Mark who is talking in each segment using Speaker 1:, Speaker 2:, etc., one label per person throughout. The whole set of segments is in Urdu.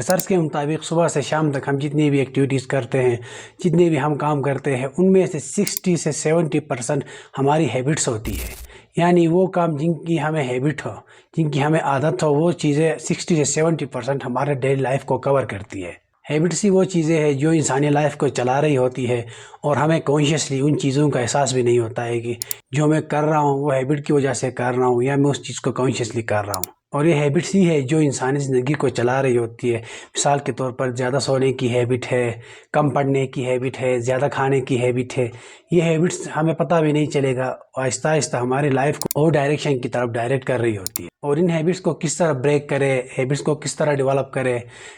Speaker 1: ریسرچ کے مطابق صبح سے شام تک ہم جتنی بھی ایکٹیویٹیز کرتے ہیں، جتنے بھی ہم کام کرتے ہیں، ان میں سے 60 سے 70% ہماری ہیبٹس ہوتی ہے۔ یعنی وہ کام جن کی ہمیں ہیبٹ ہو، جن کی ہمیں عادت ہو، وہ چیزیں 60 سے 70% ہمارے ڈیلی لائف کو کور کرتی ہے۔ ہیبٹس ہی وہ چیزیں ہیں جو انسانی لائف کو چلا رہی ہوتی ہے، اور ہمیں کانشیسلی ان چیزوں کا احساس بھی نہیں ہوتا ہے کہ جو میں کر رہا ہوں وہ ہیبٹ کی وجہ سے کر رہا ہوں یا میں اس چیز کو کانشیسلی کر رہا ہوں۔ اور یہ ہیبٹس ہی ہے جو انسانی زندگی کو چلا رہی ہوتی ہے۔ مثال کے طور پر زیادہ سونے کی ہیبٹ ہے، کم پڑھنے کی ہیبٹ ہے، زیادہ کھانے کی ہیبٹ ہے۔ یہ ہیبٹس ہمیں پتہ بھی نہیں چلے گا، آہستہ آہستہ ہماری لائف کو اور ڈائریکشن کی طرف ڈائریکٹ کر رہی ہوتی ہے۔ اور ان ہیبٹس کو کس طرح بریک کرے، ہیبٹس کو کس طرح ڈیولپ کرے،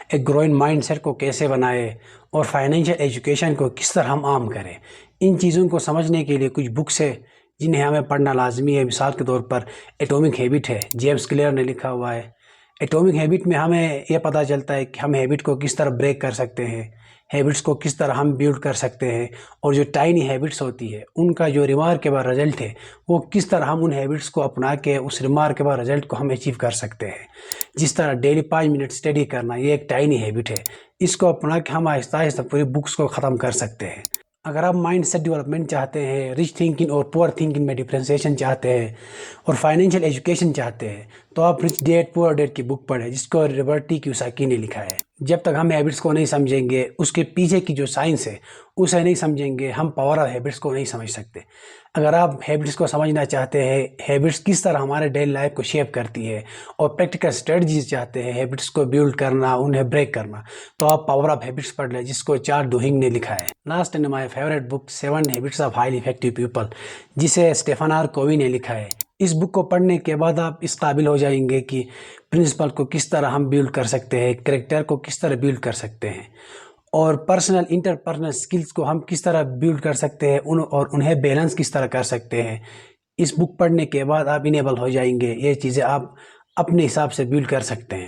Speaker 1: ایک گروئنگ مائنڈ سیٹ کو کیسے بنائے، اور فائنینشیل ایجوکیشن کو کس طرح ہم عام کریں، ان چیزوں کو سمجھنے کے لیے کچھ بکس ہے جنہیں ہمیں پڑھنا لازمی ہے۔ مثال کے طور پر ایٹامک ہیبٹ ہے، جیمس کلیئر نے لکھا ہوا ہے۔ ایٹامک ہیبٹ میں ہمیں یہ پتہ چلتا ہے کہ ہم ہیبٹ کو کس طرح بریک کر سکتے ہیں، ہیبٹس کو کس طرح ہم بیلڈ کر سکتے ہیں، اور جو ٹائنی ہیبٹس ہوتی ہے ان کا جو ریمارکیبل رزلٹ ہے وہ کس طرح ہم ان ہیبٹس کو اپنا کے اس ریمارکیبل رزلٹ کو ہم اچیو کر سکتے ہیں۔ جس طرح ڈیلی 5 منٹ اسٹڈی کرنا، یہ ایک ٹائنی ہیبٹ ہے، اس کو اپنا کے ہم آہستہ آہستہ پوری بکس کو ختم کر سکتے ہیں۔ اگر آپ مائنڈ سیٹ ڈیولپمنٹ چاہتے ہیں، رچ تھنکنگ اور پور تھنکنگ میں ڈفرینسیشن چاہتے ہیں، اور فائنینشیل ایجوکیشن چاہتے ہیں، تو آپ رچ ڈیڈ پور ڈیڈ کی بک پڑھیں جس کو روبرٹ کیوساکی نے لکھا ہے۔ جب تک ہم ہیبٹس کو نہیں سمجھیں گے، اس کے پیچھے کی جو سائنس ہے اسے نہیں سمجھیں گے، ہم پاور آف ہیبٹس کو نہیں سمجھ سکتے۔ اگر آپ ہیبٹس کو سمجھنا چاہتے ہیں، ہیبٹس کس طرح ہمارے ڈیلی لائف کو شیپ کرتی ہے، اور پریکٹیکل اسٹریٹجیز چاہتے ہیں ہیبٹس کو بیلڈ کرنا، انہیں بریک کرنا، تو آپ پاور آف ہیبٹس پڑھ لیں جس کو چارلس ڈوہنگ نے لکھا ہے۔ Last and my favourite book 7 habits of highly effective people, جسے اسٹیفن آر کووی نے لکھا ہے۔ اس بک کو پڑھنے کے بعد آپ اس قابل ہو جائیں گے کہ پرنسپل کو کس طرح ہم بیلڈ کر سکتے ہیں، کریکٹر کو کس طرح بیلڈ کر سکتے ہیں، اور پرسنل انٹرپرسنل سکلز کو ہم کس طرح بیلڈ کر سکتے ہیں، اور انہیں بیلنس کس طرح کر سکتے ہیں۔ اس بک پڑھنے کے بعد آپ انیبل ہو جائیں گے، یہ چیزیں آپ اپنے حساب سے بیلڈ کر سکتے ہیں۔